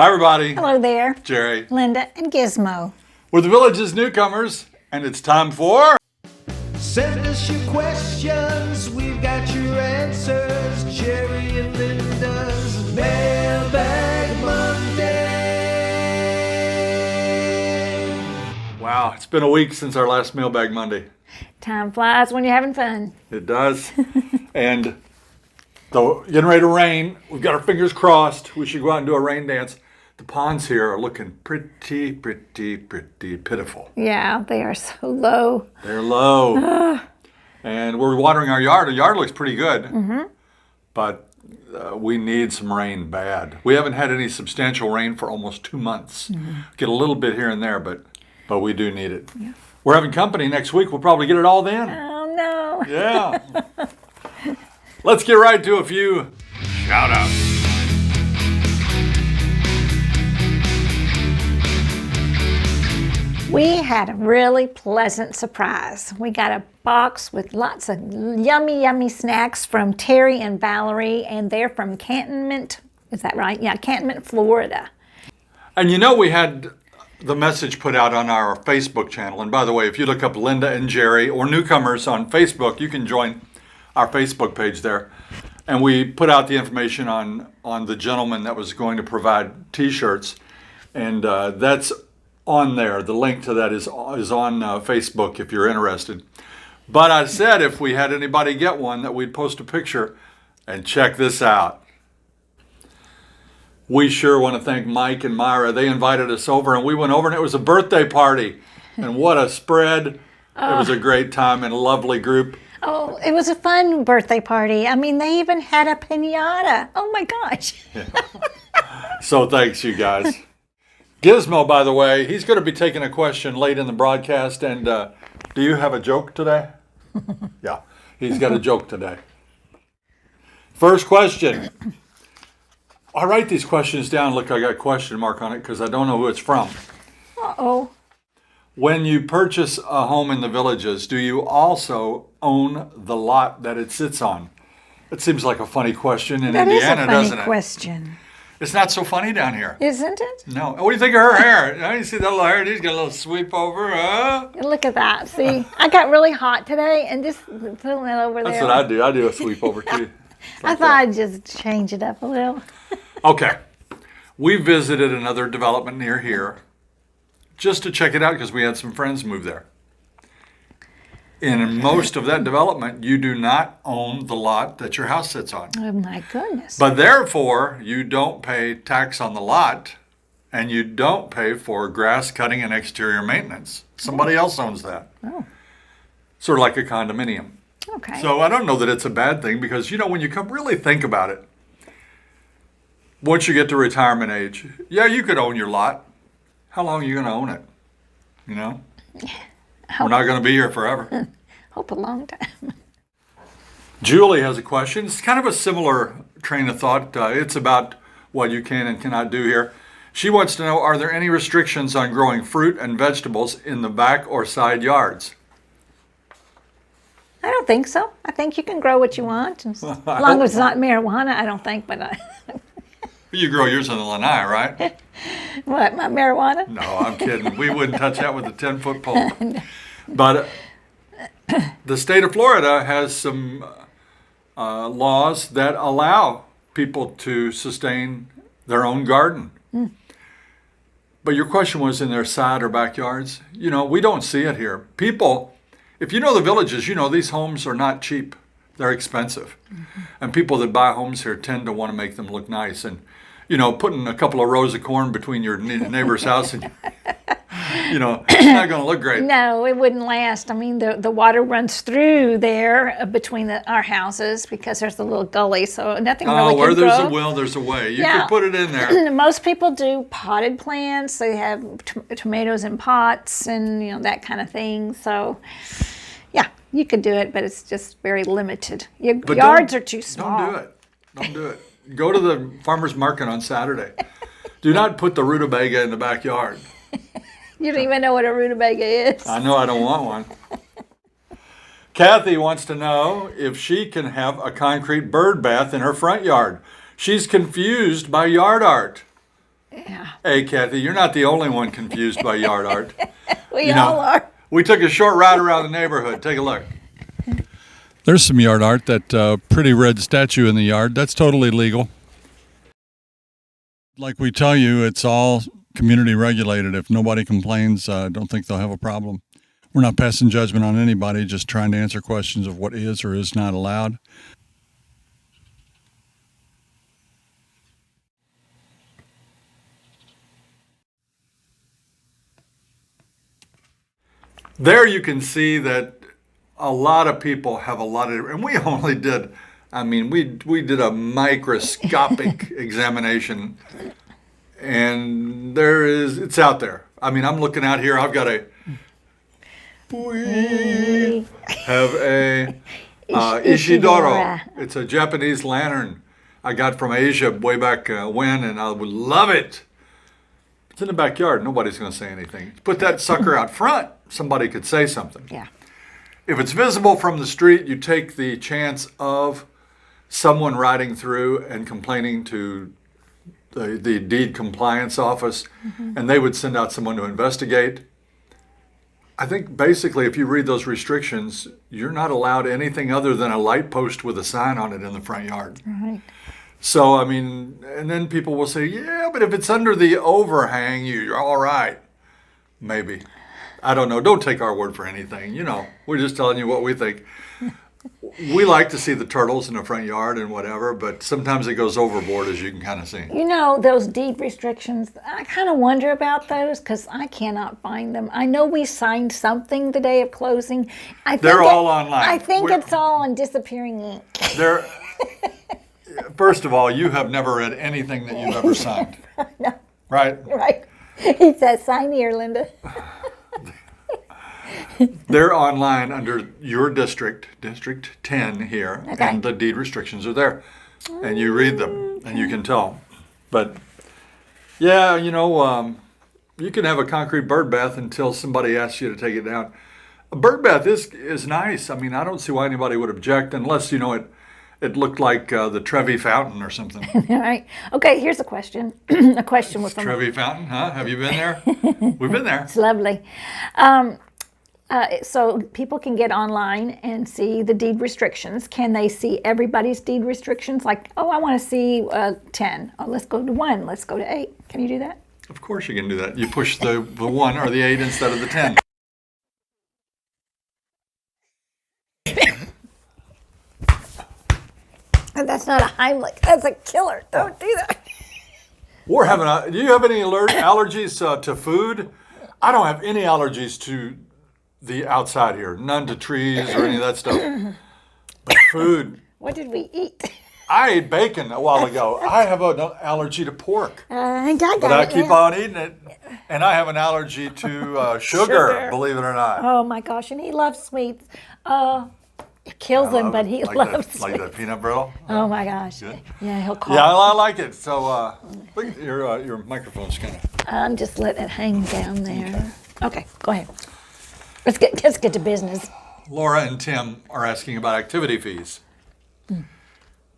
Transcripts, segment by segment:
Hi, everybody. Hello there. Jerry. Linda and Gizmo. We're the Village's Newcomers, and it's time for... Send us your questions, we've got your answers. Jerry and Linda's Mailbag Monday. Wow, it's been a week since our last Mailbag Monday. Time flies when you're having fun. It does. And though getting ready to rain, we've got our fingers crossed. We should go out and do a rain dance. The ponds here are looking pretty pitiful. Yeah, they are so low. They're low. And we're watering our yard. The yard looks pretty good. Mm-hmm. But we need some rain bad. We haven't had any substantial rain for almost 2 months. Mm-hmm. Get a little bit here and there, but we do need it. Yeah. We're having company next week. We'll probably get it all then. Oh, no. Yeah. Let's get right to a few shout-outs. We had a really pleasant surprise. We got a box with lots of yummy snacks from Terry and Valerie, and they're from Cantonment. Is that right? Yeah, Cantonment, Florida. And you know, we had the message put out on our Facebook channel. And by the way, if you look up Linda and Jerry or Newcomers on Facebook, you can join our Facebook page there. And we put out the information on the gentleman that was going to provide T-shirts. And that's on there. The link to that is on Facebook if you're interested. But I said if we had anybody get one that we'd post a picture. And check this out. We sure want to thank Mike and Myra. They invited us over and we went over and it was a birthday party. And what a spread. It was a great time and a lovely group. Oh, it was a fun birthday party. I mean, they even had a piñata. Oh my gosh. Yeah. So thanks, you guys. Gizmo, by the way, he's going to be taking a question late in the broadcast. And do you have a joke today? Yeah, he's got a joke today. First question. I write these questions down. Look, I got a question mark on it because I don't know who it's from. Uh-oh. When you purchase a home in the Villages, do you also own the lot that it sits on? It seems like a funny question in Indiana, doesn't it? That is a funny question. It's not so funny down here. Isn't it? No. What do you think of her hair? You see that little hair? He's got a little sweep over. Look at that. See, I got really hot today and just putting that over there. That's what I do. I do a sweep over too. I thought I'd just change it up a little. Okay. We visited another development near here just to check it out because we had some friends move there. In most of that development, you do not own the lot that your house sits on. Oh, my goodness. But therefore, you don't pay tax on the lot, and you don't pay for grass cutting and exterior maintenance. Somebody else owns that. Oh. Sort of like a condominium. Okay. So I don't know that it's a bad thing because, you know, when you really think about it, once you get to retirement age, yeah, you could own your lot. How long are you going to own it? You know? We're not going to be here forever. Hope a long time. Julie has a question. It's kind of a similar train of thought. It's about what you can and cannot do here. She wants to know, are there any restrictions on growing fruit and vegetables in the back or side yards? I don't think so. I think you can grow what you want. As long as it's not marijuana, I don't think. But You grow yours on the lanai, right? What, my marijuana? No, I'm kidding. We wouldn't touch that with a 10-foot pole. But the state of Florida has some laws that allow people to sustain their own garden. Mm. But your question was in their side or backyards. You know, we don't see it here. People, if you know the Villages, you know these homes are not cheap. They're expensive. Mm-hmm. And people that buy homes here tend to want to make them look nice. And, you know, putting a couple of rows of corn between your neighbor's house and you know, it's not going to look great. No, it wouldn't last. I mean, the water runs through there between our houses because there's a little gully, so nothing really can grow. Where there's a will, there's a way. You can put it in there. Most people do potted plants. They have tomatoes in pots and, you know, that kind of thing. So, yeah, you could do it, but it's just very limited. Your yards are too small. Don't do it. Don't do it. Go to the farmer's market on Saturday. Do not put the rutabaga in the backyard. You don't even know what a rutabaga is. I know I don't want one. Kathy wants to know if she can have a concrete bird bath in her front yard. She's confused by yard art. Yeah. Hey, Kathy, you're not the only one confused by yard art. We all are. We took a short ride around the neighborhood. Take a look. There's some yard art, that pretty red statue in the yard. That's totally legal. Like we tell you, it's all community regulated. If nobody complains, I don't think they'll have a problem. We're not passing judgment on anybody, just trying to answer questions of what is or is not allowed. There you can see that a lot of people have a lot of, and we only did, we did a microscopic examination, and it's out there. I'm looking out here, we have a Ishidoro. It's a Japanese lantern I got from Asia way back when, and I would love it. It's in the backyard. Nobody's going to say anything. Put that sucker out front. Somebody could say something. Yeah. If it's visible from the street, you take the chance of someone riding through and complaining to the deed compliance office, and they would send out someone to investigate. I think basically if you read those restrictions, you're not allowed anything other than a light post with a sign on it in the front yard. Right. So, and then people will say, yeah, but if it's under the overhang, you're all right. Maybe. I don't know. Don't take our word for anything. We're just telling you what we think. We like to see the turtles in the front yard and whatever, but sometimes it goes overboard, as you can kind of see. Those deed restrictions, I kind of wonder about those because I cannot find them. I know we signed something the day of closing. They're all online. I think it's all on disappearing ink. First of all, you have never read anything that you've ever signed. No. Right? Right. He says, sign here, Linda. They're online under your district, District 10 here, Okay. and the deed restrictions are there. And you read them, and you can tell. But, yeah, you can have a concrete bird bath until somebody asks you to take it down. A bird bath is nice. I don't see why anybody would object unless, it looked like the Trevi Fountain or something. All right. Okay, here's a question. A question with Trevi Fountain, huh? Have you been there? We've been there. It's lovely. So people can get online and see the deed restrictions. Can they see everybody's deed restrictions? Like, I want to see 10. Oh, let's go to 1. Let's go to 8. Can you do that? Of course you can do that. You push the 1 or the 8 instead of the 10. And that's not a Heimlich. That's a killer. Don't do that. Do you have any allergies to food? I don't have any allergies to the outside here. None to trees or any of that stuff. But food. What did we eat? I ate bacon a while ago. I have an allergy to pork. But I Keep on eating it. And I have an allergy to sugar, believe it or not. Oh my gosh, and he loves sweets. It kills him, but he loves sweets. Like that peanut brittle? Oh my gosh. Good. Yeah, he'll call. Yeah, I like it. So look, your microphone's kind of. I'm just letting it hang down there. Okay, go ahead. Let's get to business. Laura and Tim are asking about activity fees.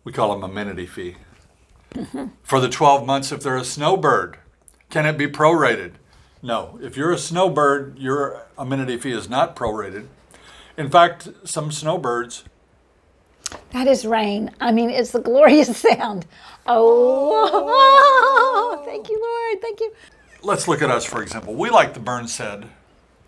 We call them amenity fee. For the 12 months, if they're a snowbird, can it be prorated? No. If you're a snowbird, your amenity fee is not prorated. In fact, some snowbirds. That is rain. It's the glorious sound. Oh, thank you, Lord. Thank you. Let's look at us, for example. We like the Burnshead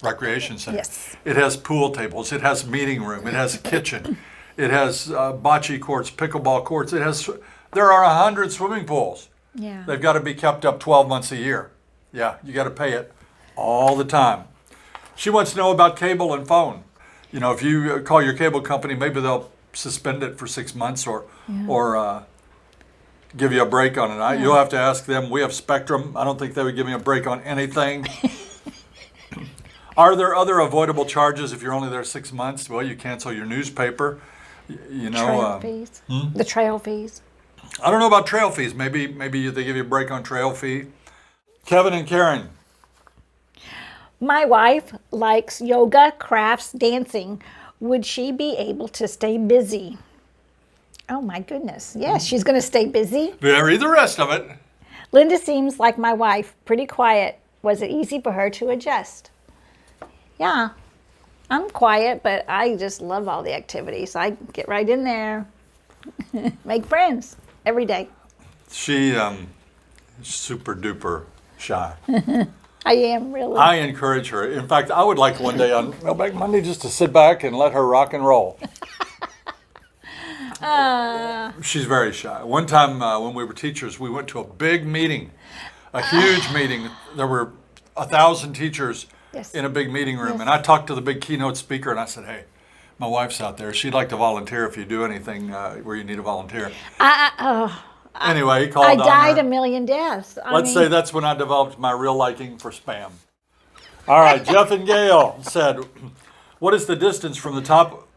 Recreation Center. Yes. It has pool tables. It has a meeting room. It has a kitchen. It has bocce courts, pickleball courts. There are 100 swimming pools. Yeah. They've got to be kept up 12 months a year. Yeah, you got to pay it all the time. She wants to know about cable and phone. If you call your cable company, maybe they'll suspend it for 6 months or give you a break on it. You'll have to ask them. We have Spectrum. I don't think they would give me a break on anything. Are there other avoidable charges if you're only there 6 months? Well, you cancel your newspaper. Trail fees. The trail fees. I don't know about trail fees. Maybe they give you a break on trail fee. Kevin and Karen. My wife likes yoga, crafts, dancing. Would she be able to stay busy? Oh my goodness. Yes, she's going to stay busy. Read the rest of it. Linda seems like my wife, pretty quiet. Was it easy for her to adjust? Yeah, I'm quiet, but I just love all the activities. I get right in there, make friends every day. She super duper shy. I am really. I encourage her. In fact, I would like one day on Mailbag Monday just to sit back and let her rock and roll. She's very shy. One time when we were teachers, we went to a big meeting, a huge meeting. There were 1,000 teachers Yes. in a big meeting room. Yes. And I talked to the big keynote speaker and I said, hey, my wife's out there. She'd like to volunteer if you do anything where you need a volunteer. Anyway, he called I on died her. a million deaths. Let's say that's when I developed my real liking for spam. All right, Jeff and Gail said, what is the distance from the top,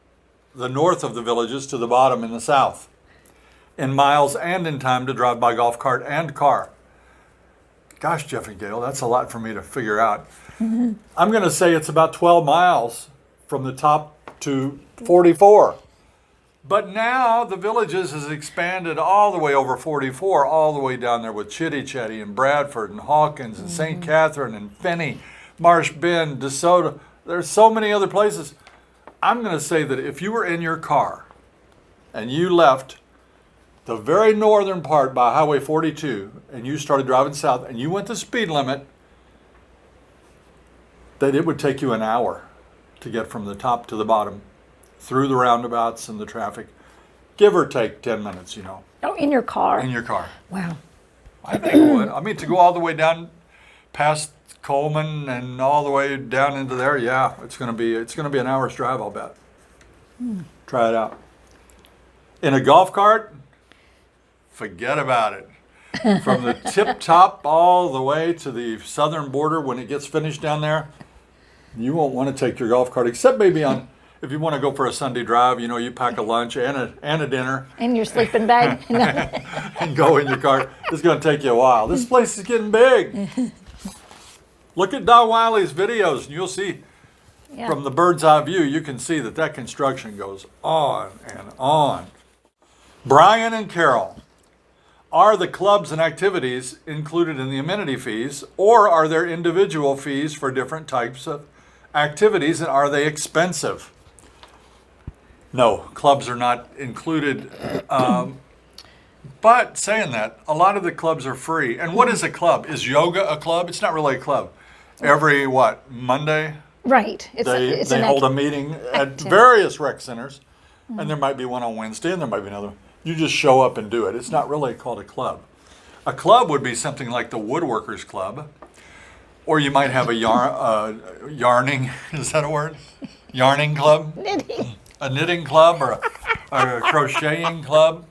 the north of the villages to the bottom in the south? In miles and in time to drive by golf cart and car. Gosh, Jeff and Gail, that's a lot for me to figure out. I'm going to say it's about 12 miles from the top to 44. But now the villages has expanded all the way over 44, all the way down there with Chitty Chetty and Bradford and Hawkins and St. Catherine and Finney, Marsh Bend, DeSoto. There's so many other places. I'm going to say that if you were in your car and you left the very northern part by Highway 42 and you started driving south and you went the speed limit, that it would take you an hour to get from the top to the bottom through the roundabouts and the traffic, give or take 10 minutes, Oh, in your car? in your car. Wow. I think it would. I mean, to go all the way down past Coleman and all the way down into there, yeah, it's gonna be an hour's drive, I'll bet. Try it out. In a golf cart, forget about it. From the tip top all the way to the southern border, when it gets finished down there, you won't want to take your golf cart, except maybe on, if you want to go for a Sunday drive, you pack a lunch and a dinner In your sleeping bag? and go in your car. It's going to take you a while. This place is getting big. Look at Don Wiley's videos and you'll see Yeah. from the bird's eye view, you can see that construction goes on and on. Brian and Carol, are the clubs and activities included in the amenity fees, or are there individual fees for different types of activities, and are they expensive? No, clubs are not included. But saying that, a lot of the clubs are free. And what is a club? Is yoga a club? It's not really a club. Every, Monday? Right. They an hold a act- meeting at activity. various rec centers, and there might be one on Wednesday, and there might be another. You just show up and do it. It's not really called a club. A club would be something like the Woodworkers Club, or you might have a yarning. Is that a word? Yarning club, knitting. a knitting club, or a crocheting club.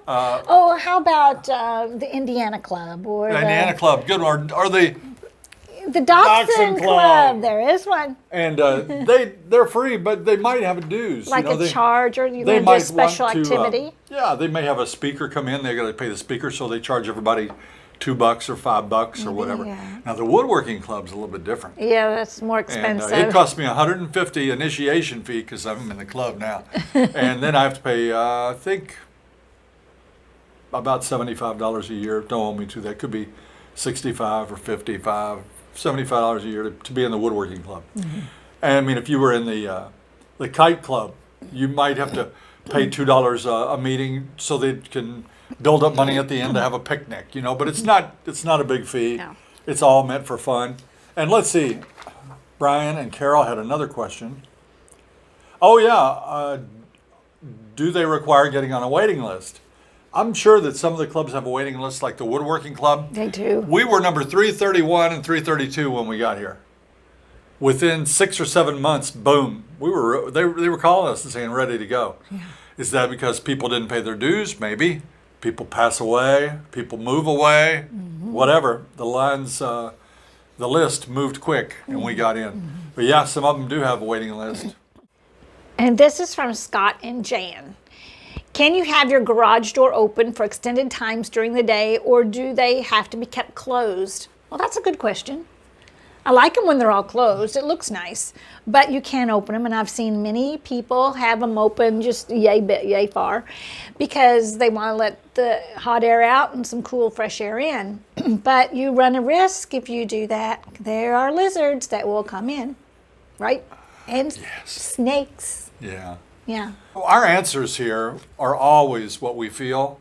Oh, how about the Indiana Club or The Indiana Club, good one. Or the the Dachshund Dachshund Club? Club. There is one. and they're free, but they might have a dues. Like a they, charge, or you're They going to do a might special want to, activity. yeah, they may have a speaker come in. They got to pay the speaker, so they charge everybody $2 or $5 or whatever. Yeah. Now the woodworking club's a little bit different, Yeah, that's more and expensive. it cost me $150 initiation fee because I'm in the club now, and then I have to pay I think about $75 a year. Don't hold me to that. Could be 65 or 55, $75 a year to be in the woodworking club. And I mean, if you were in the kite club, you might have to pay $2 a meeting so they can build up money at the end to have a picnic, but it's not a big fee. No. It's all meant for fun. And let's see, Brian and Carol had another question. Oh yeah, do they require getting on a waiting list? I'm sure that some of the clubs have a waiting list, like the woodworking club. They do. We were number 331 and 332 when we got here. Within 6 or 7 months, boom, they were calling us and saying ready to go. Yeah. Is that because people didn't pay their dues? Maybe. People pass away, people move away, whatever. The list moved quick and we got in. But yeah, some of them do have a waiting list. And this is from Scott and Jan. Can you have your garage door open for extended times during the day, or do they have to be kept closed? Well, that's a good question. I like them when they're all closed. It looks nice, but you can't open them. And I've seen many people have them open just yay far because they want to let the hot air out and some cool fresh air in. But you run a risk if you do that. There are lizards that will come in, right? And snakes. Yeah. Yeah. Our answers here are always what we feel.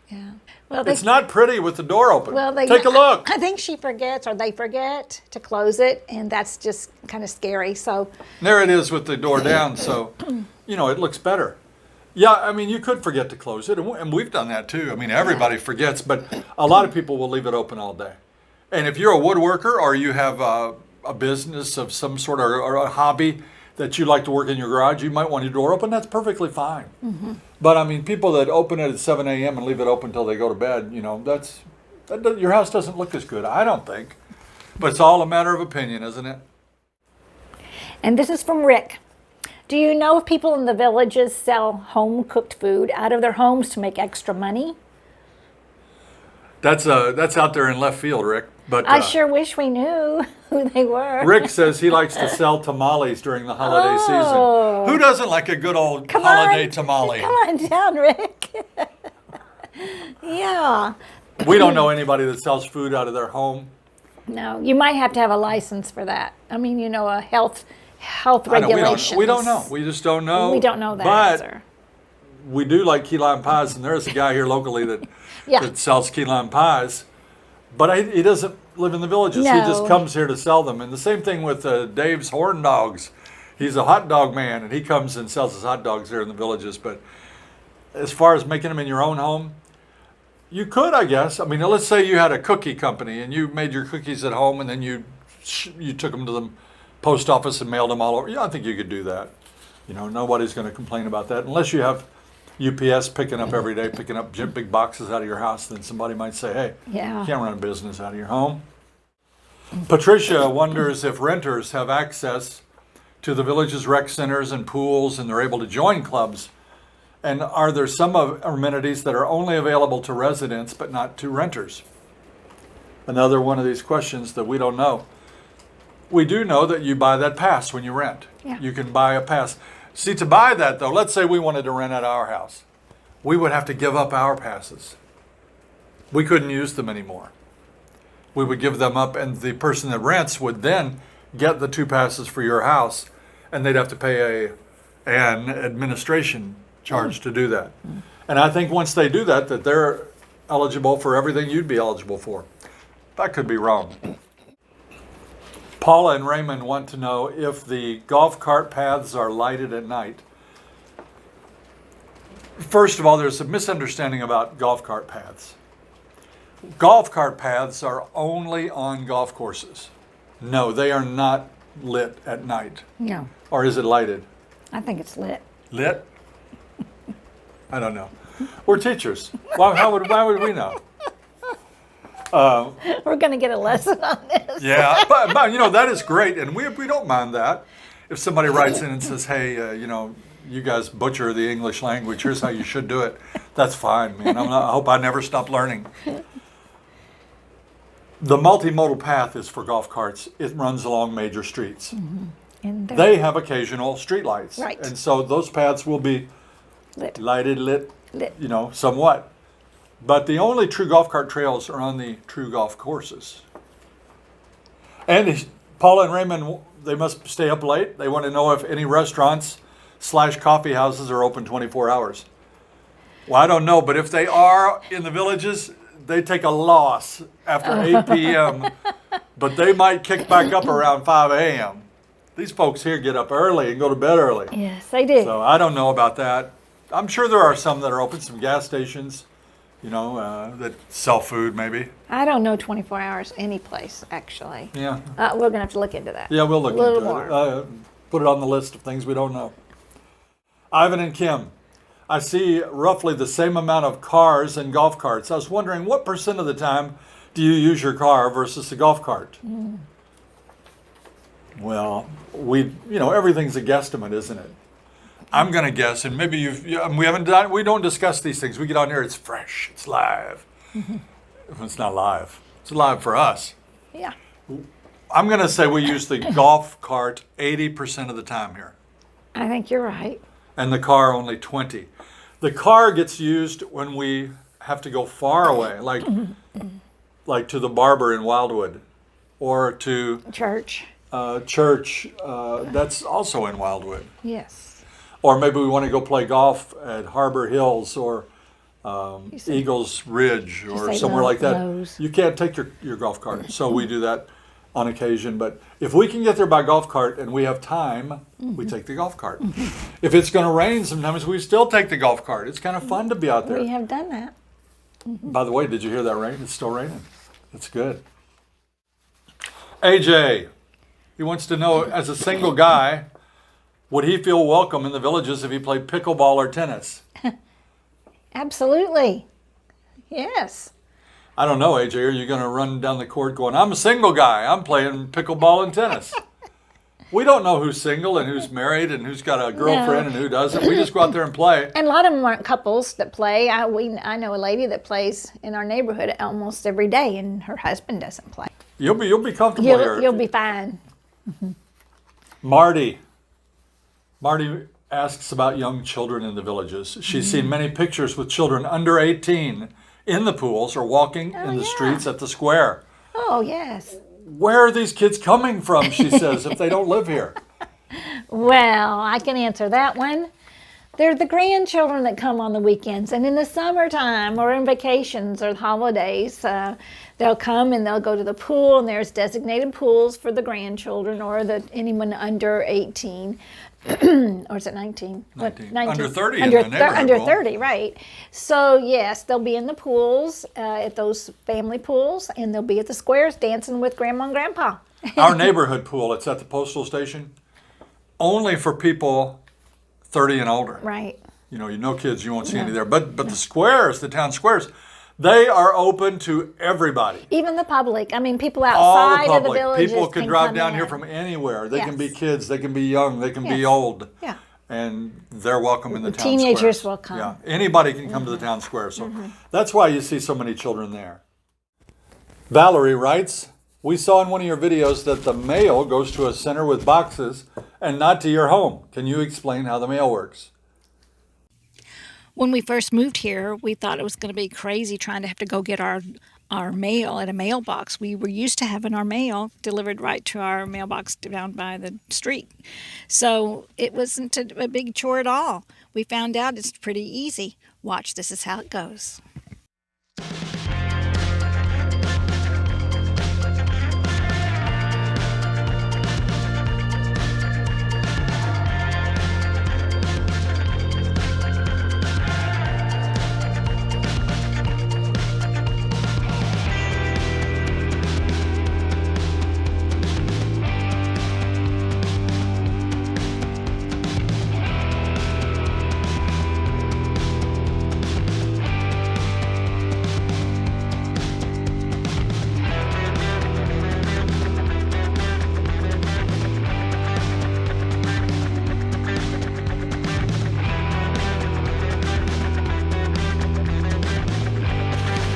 Yeah. Well, It's not pretty with the door open. Well, Take a look. I think she forgets, or they forget to close it, and that's just kind of scary. So There it is with the door down, so, it looks better. Yeah, I mean, you could forget to close it, and we've done that too. I mean, everybody forgets, but a lot of people will leave it open all day. And if you're a woodworker or you have a business of some sort or a hobby that you like to work in your garage, you might want your door open. That's perfectly fine. Mm-hmm. But I mean, people that open it at 7 a.m. and leave it open until they go to bed, your house doesn't look as good, I don't think. But it's all a matter of opinion, isn't it? And this is from Rick. Do you know if people in the villages sell home-cooked food out of their homes to make extra money? That's out there in left field, Rick. But I sure wish we knew who they were. Rick says he likes to sell tamales during the holiday season. Who doesn't like a good old holiday tamale? Come on down, Rick. Yeah. We don't know anybody that sells food out of their home. No, you might have to have a license for that. I mean, a health I know, regulations. we don't know. We just don't know. We don't know that but answer. We do like key lime pies, and there's a guy here locally that Yeah. that sells key lime pies. But he doesn't live in the villages. He just No. comes here to sell them. And the same thing with Dave's Horn Dogs. He's a hot dog man, and he comes and sells his hot dogs here in the villages. But as far as making them in your own home, you could, I guess. I mean, let's say you had a cookie company, and you made your cookies at home, and then you took them to the post office and mailed them all over. Yeah, I think you could do that. Nobody's going to complain about that. Unless you have UPS picking up every day, picking up big boxes out of your house, then somebody might say, hey, Yeah. you can't run a business out of your home. Patricia wonders if renters have access to the village's rec centers and pools, and they're able to join clubs. And are there some amenities that are only available to residents but not to renters? Another one of these questions that we don't know. We do know that you buy that pass when you rent. Yeah. You can buy a pass. See, to buy that though, let's say we wanted to rent at our house. We would have to give up our passes. We couldn't use them anymore. We would give them up, and the person that rents would then get the 2 passes for your house, and they'd have to pay an administration charge to do that. And I think once they do that they're eligible for everything you'd be eligible for. That could be wrong. Paula and Raymond want to know if the golf cart paths are lighted at night. First of all, there's a misunderstanding about golf cart paths. Golf cart paths are only on golf courses. No, they are not lit at night. No, Or is it lighted? I think it's lit. Lit? I don't know. We're teachers. Why would we know? We're going to get a lesson on this. Yeah, but that is great, and we don't mind that. If somebody writes in and says, hey, you guys butcher the English language, here's how you should do it, that's fine, man. I hope I never stop learning. The multimodal path is for golf carts. It runs along major streets. Mm-hmm. And They have occasional street lights. Right. And so those paths will be lit. lit, Lit. somewhat. But the only true golf cart trails are on the true golf courses. And Paula and Raymond, they must stay up late. They want to know if any restaurants / coffee houses are open 24 hours. Well, I don't know, but if they are in the villages, they take a loss after 8 p.m., but they might kick back up around 5 a.m. These folks here get up early and go to bed early. Yes, they do. So I don't know about that. I'm sure there are some that are open, some gas stations, that sell food maybe. I don't know 24 hours any place, actually. Yeah. We're going to have to look into that. Yeah, we'll look a little into more. it. Put it on the list of things we don't know. Ivan and Kim, I see roughly the same amount of cars and golf carts. I was wondering what % of the time do you use your car versus the golf cart? Well, everything's a guesstimate, isn't it? I'm going to guess, and maybe we don't discuss these things. We get on here, it's fresh, it's live. It's not live. It's live for us. Yeah. I'm going to say we use the golf cart 80% of the time here, I think you're right. and the car only 20. The car gets used when we have to go far away, like to the barber in Wildwood, or to Church. church. That's also in Wildwood. Yes. Or maybe we want to go play golf at Harbor Hills or Eagles Ridge or say somewhere like that. Lowe's. You can't take your golf cart, so we do that on occasion. But if we can get there by golf cart and we have time, we take the golf cart. If it's going to rain, sometimes we still take the golf cart. It's kind of fun to be out there. We have done that. By the way, did you hear that rain? It's still raining. It's good. AJ, he wants to know, as a single guy, would he feel welcome in the villages if he played pickleball or tennis? Absolutely. Yes. I don't know, AJ. Are you going to run down the court going, I'm a single guy. I'm playing pickleball and tennis. We don't know who's single and who's married and who's got a girlfriend and who doesn't. We just go out there and play. And a lot of them aren't couples that play. I know a lady that plays in our neighborhood almost every day, and her husband doesn't play. You'll be comfortable here. You'll be fine. Marty asks about young children in the villages. She's seen many pictures with children under 18 in the pools or walking in the streets at the square. Oh, yes. Where are these kids coming from, she says, if they don't live here? Well, I can answer that one. They're the grandchildren that come on the weekends, and in the summertime or in vacations or holidays, they'll come and they'll go to the pool, and there's designated pools for the grandchildren or anyone under 18. Or is it 19? 19. 19. Under 30 in the neighborhood Under pool. 30, right. So, yes, they'll be in the pools, at those family pools, and they'll be at the squares dancing with Grandma and Grandpa. Our neighborhood pool, it's at the postal station, only for people 30 and older. Right. You know kids, you won't see any there. But the squares, the town squares, they are open to everybody. Even the public. I mean, people All the outside of the public. villages People can drive come down in. here from anywhere. They can be Yes. kids, they can be young, they can be Yes. old. Yeah. And they're welcome in the town Teenagers squares. will come. Yeah, anybody can come to the town square. So that's why you see so many children there. Valerie writes, we saw in one of your videos that the mail goes to a center with boxes and not to your home. Can you explain how the mail works? When we first moved here, we thought it was going to be crazy trying to have to go get our mail at a mailbox. We were used to having our mail delivered right to our mailbox down by the street. So it wasn't a big chore at all. We found out it's pretty easy. Watch, this is how it goes.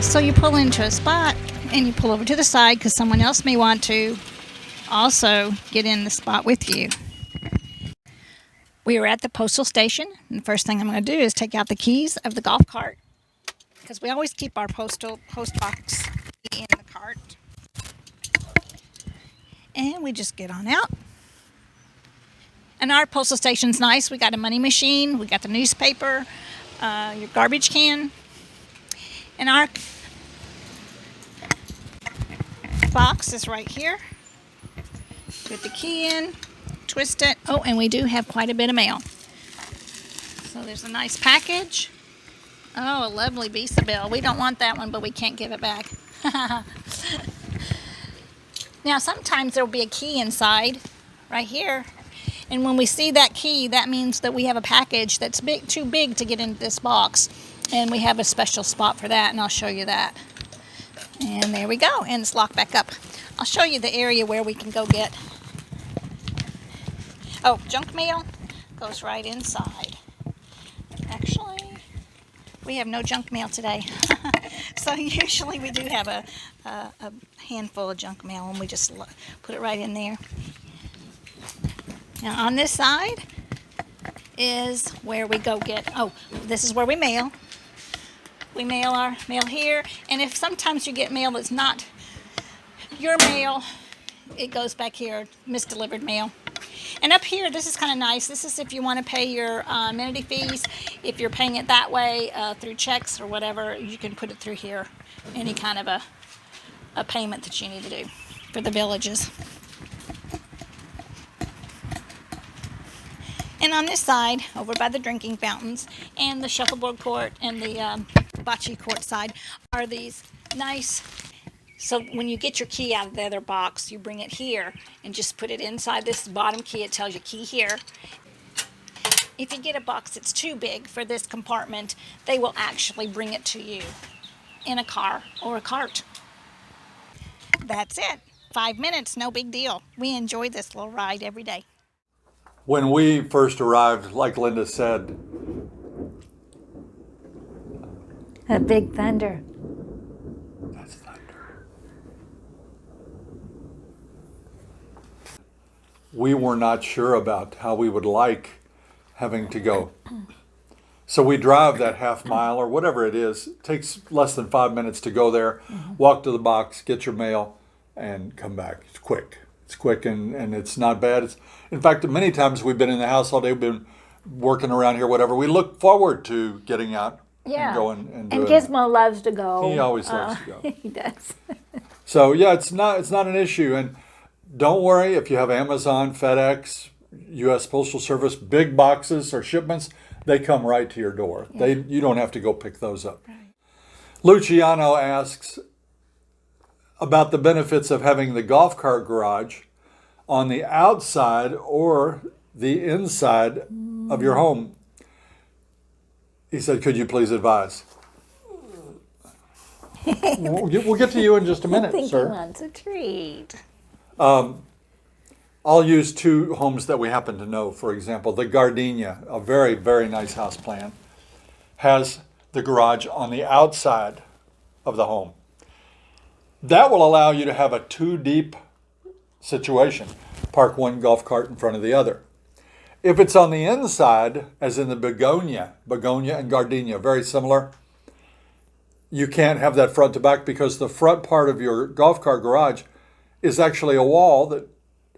So you pull into a spot and you pull over to the side because someone else may want to also get in the spot with you. We are at the postal station, and the first thing I'm going to do is take out the keys of the golf cart because we always keep our post box in the cart. And we just get on out. And our postal station's nice. We got a money machine, we got the newspaper, your garbage can, and our box is right here. Put the key in, twist it. Oh, and we do have quite a bit of mail. So there's a nice package. Oh, a lovely Visa bill. We don't want that one, but we can't give it back. Now, sometimes there will be a key inside, right here. And when we see that key, that means that we have a package that's too big to get into this box. And we have a special spot for that, and I'll show you that. And there we go, and it's locked back up. I'll show you the area where we can go get. Oh, junk mail goes right inside. Actually, we have no junk mail today. So usually we do have a handful of junk mail, and we just put it right in there. Now on this side is where we go get, this is where we mail. We mail our mail here, and if sometimes you get mail that's not your mail, it goes back here, misdelivered mail. And up here, this is kind of nice. This is if you want to pay your amenity fees. If you're paying it that way through checks or whatever, you can put it through here. Any kind of a payment that you need to do for the villages. And on this side, over by the drinking fountains and the shuffleboard court and the bocce court side, are these nice. So when you get your key out of the other box, you bring it here and just put it inside this bottom key. It tells you key here. If you get a box that's too big for this compartment, they will actually bring it to you in a car or a cart. That's it. 5 minutes, no big deal. We enjoy this little ride every day. When we first arrived, like Linda said, A big thunder. that's thunder. We were not sure about how we would like having to go. So we drive that half mile or whatever it is. It takes less than 5 minutes to go there, walk to the box, get your mail, and come back. It's quick. It's quick and it's not bad. In fact, many times we've been in the house all day, we've been working around here, whatever. We look forward to getting out and going and doing. And Gizmo loves to go. He always loves to go. He does. So yeah, it's not an issue. And don't worry if you have Amazon, FedEx, U.S. Postal Service, big boxes or shipments, they come right to your door. Yeah. You don't have to go pick those up. Right. Luciano asks about the benefits of having the golf cart garage on the outside or the inside of your home. He said, could you please advise? We'll get to you in just a minute, I think sir. he wants a treat. I'll use two homes that we happen to know. For example, the Gardenia, a very, very nice house plan, has the garage on the outside of the home. That will allow you to have a two-deep situation. Park one golf cart in front of the other. If it's on the inside, as in the begonia and gardenia, very similar, you can't have that front to back because the front part of your golf cart garage is actually a wall that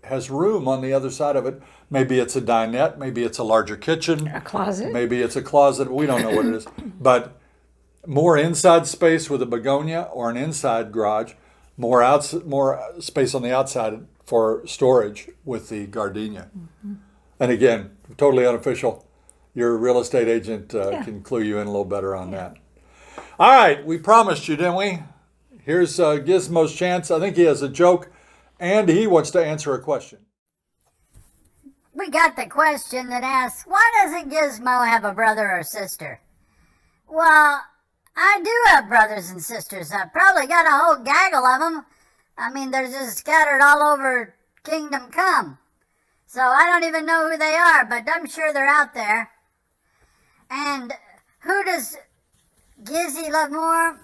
has room on the other side of it. Maybe it's a dinette, maybe it's a larger kitchen. A closet. Maybe it's a closet, we don't know what it is. But more inside space with a begonia or an inside garage, more space on the outside for storage with the gardenia. Mm-hmm. And again, totally unofficial. Your real estate agent can clue you in a little better on that. All right, we promised you, didn't we? Here's Gizmo's chance. I think he has a joke, and he wants to answer a question. We got the question that asks, why doesn't Gizmo have a brother or sister? Well, I do have brothers and sisters. I've probably got a whole gaggle of them. I mean, they're just scattered all over Kingdom Come. So I don't even know who they are, but I'm sure they're out there. And who does Gizzy love more?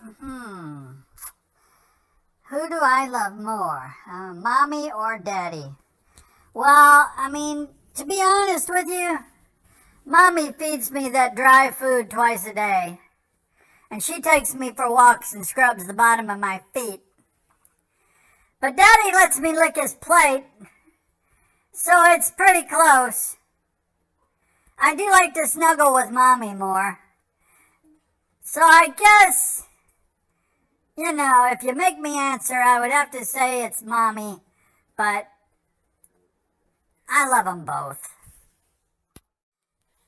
Who do I love more? Mommy or Daddy? Well, I mean, to be honest with you, Mommy feeds me that dry food twice a day. And she takes me for walks and scrubs the bottom of my feet. But Daddy lets me lick his plate, so it's pretty close. I do like to snuggle with Mommy more. So I guess, if you make me answer, I would have to say it's Mommy, but I love them both.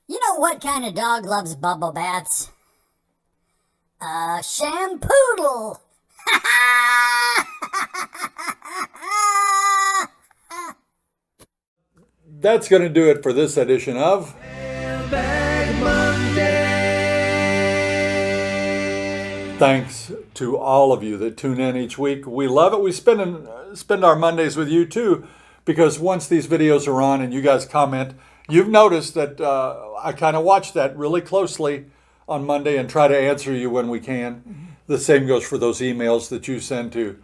You know what kind of dog loves bubble baths? A shampoodle. That's going to do it for this edition of Mailbag Monday. Thanks to all of you that tune in each week. We love it. We spend our Mondays with you too, because once these videos are on and you guys comment, you've noticed that I kind of watch that really closely on Monday and try to answer you when we can. The same goes for those emails that you send to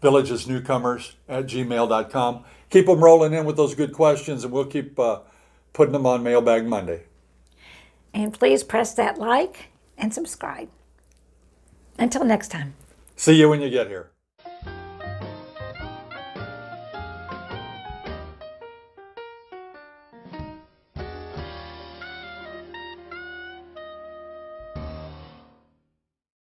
villagesnewcomers@gmail.com. Keep them rolling in with those good questions, and we'll keep putting them on Mailbag Monday. And please press that like and subscribe. Until next time. See you when you get here.